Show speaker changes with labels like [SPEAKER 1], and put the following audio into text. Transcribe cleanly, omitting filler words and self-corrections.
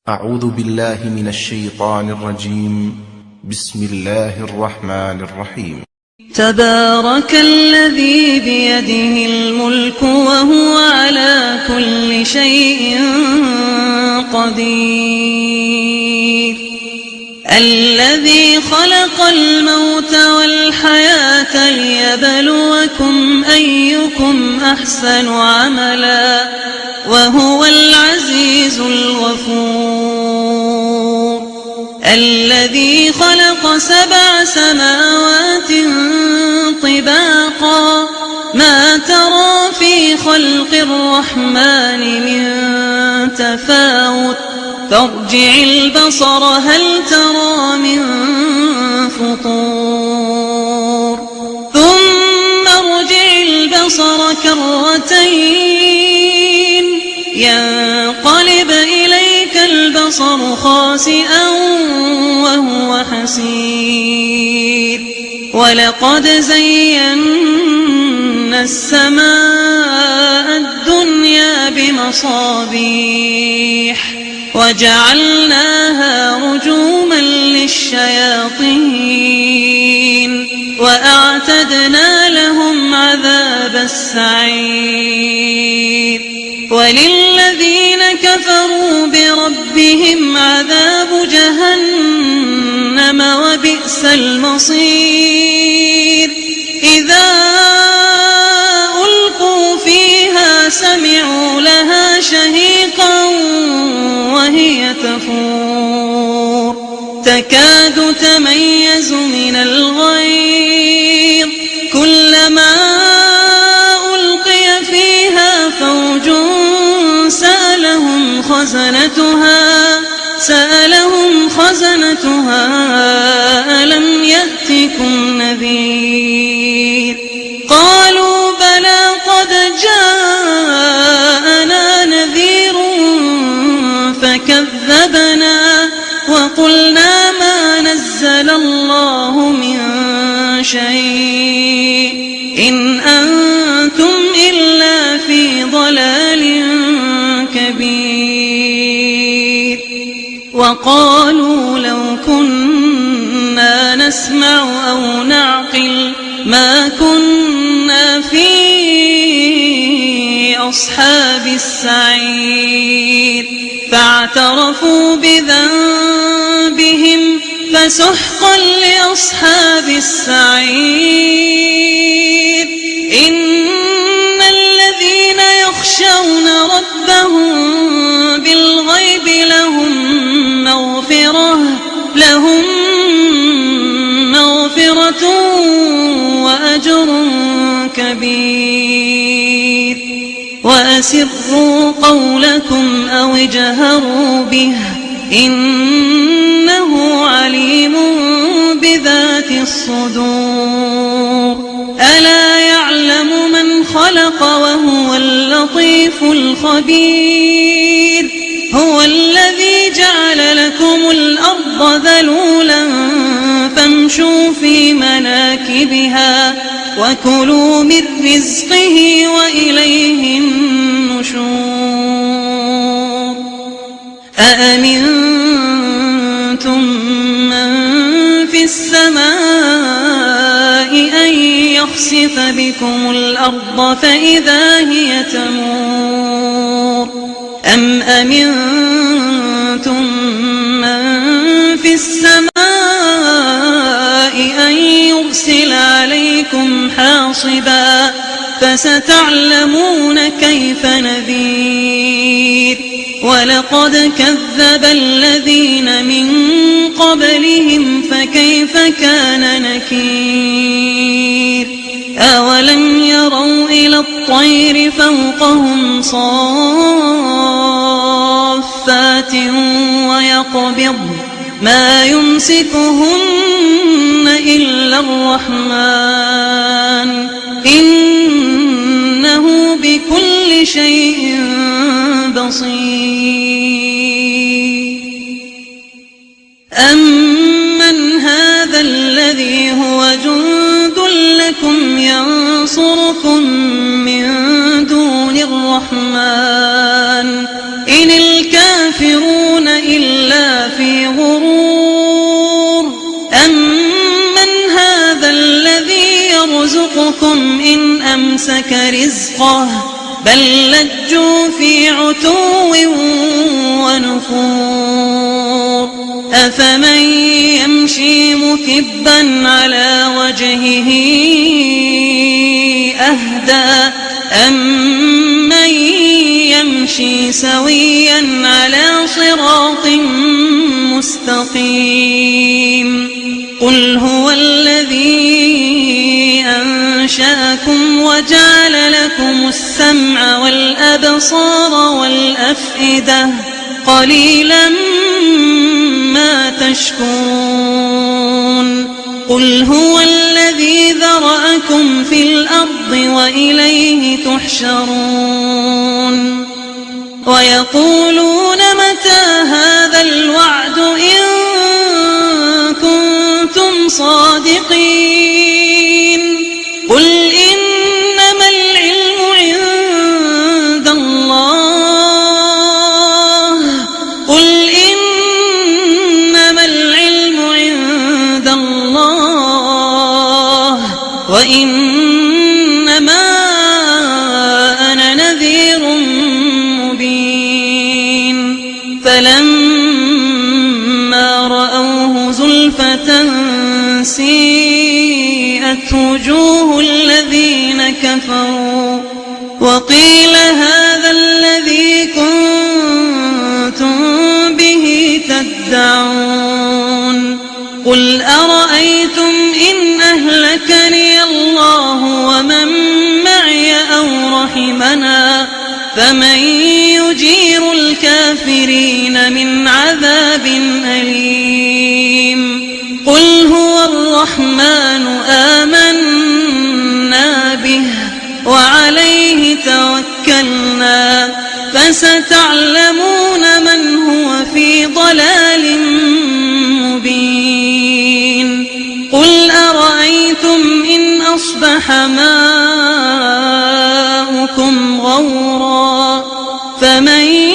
[SPEAKER 1] أعوذ بالله من الشيطان الرجيم. بسم الله الرحمن الرحيم.
[SPEAKER 2] تبارك الذي بيده الملك وهو على كل شيء قدير، الذي خلق الموت والحياة ليبلوكم أيكم أحسن عملا وهو العزيز الغفور، الذي خلق 7 سماوات طباقا ما ترى في خلق الرحمن من تفاوت فارجع البصر هل ترى من فطور ثم ارجع البصر كرتين ينقلب إليك البصر خاسئا وهو حسير، ولقد زينا السماء الدنيا بمصابيح وجعلناها رجوما للشياطين وأعتدنا لهم عذاب السعير، وللذين كفروا بربهم عذاب جهنم وبئس المصير، إذا ألقوا فيها سمعوا لها شهيقا وهي تفور تكاد تميز من الغيظ كلما ألقي فيها فوج سألهم خزنتها ألم يأتكم نذير، قالوا بلى قد جاءنا نذير فكذبنا وقلنا ما نزل الله من شيء إن أنتم إلا في ضلال كبير، وقالوا لو كنا نسمع أو نعقل ما كنا في أصحاب السعير، فاعترفوا بذنبهم فسحقا لأصحاب السعير، إن الذين يخشون ربهم بالغيب لهم مغفرة وأجر كبير، وأسروا قولكم أو اجهروا به إنه عليم بذات الصدور، ألا يعلم من خلق وهو اللطيف الخبير، هو الذي جعل لكم الأرض ذلولا فامشوا في مناكبها وكلوا من رزقه وإليه النشور، أأمنتم من في السماء أن يخسف بكم الأرض فإذا هي تمور، أم أمنتم من في السماء أن يرسل عليكم حاصبا فستعلمون كيف نذير، ولقد كذب الذين من قبلهم فكيف كان نكير، أولم يروا إلى الطير فوقهم صافات ويقبض ما يمسكهن إلا الرحمن إنه بكل شيء بصير، أمن هذا الذي هو جند لكم ينصركم من دون الرحمن إن الكافرون إلا إن أمسك رزقه بل لجوا في عتو ونفور أفمن يمشي مكبا على وجهه أهدى أمن يمشي سويا على صراط مستقيم قل هو الذي أنشأكم وجعل لكم السمع والأبصار والأفئدة قليلا ما تشكرون قل هو الذي ذرأكم في الأرض وإليه تحشرون ويقولون متى هذا الوعد إن كنتم صادقين قل إنما العلم عند الله قل إنما العلم عند الله وإنما أنا نذير مبين فلما رأوه زلفة سيئت وجوه الذين كفروا وقيل هذا الذي كنتم به تدعون قل أرأيتم إن أهلكني الله ومن معي أو رحمنا فمن يجير الكافرين من عذاب أليم قل هو الرحمن آمنا به وعليه توكلنا فستعلمون من هو في ضلال مبين قل أرأيتم إن أصبح ماؤكم غورا فمن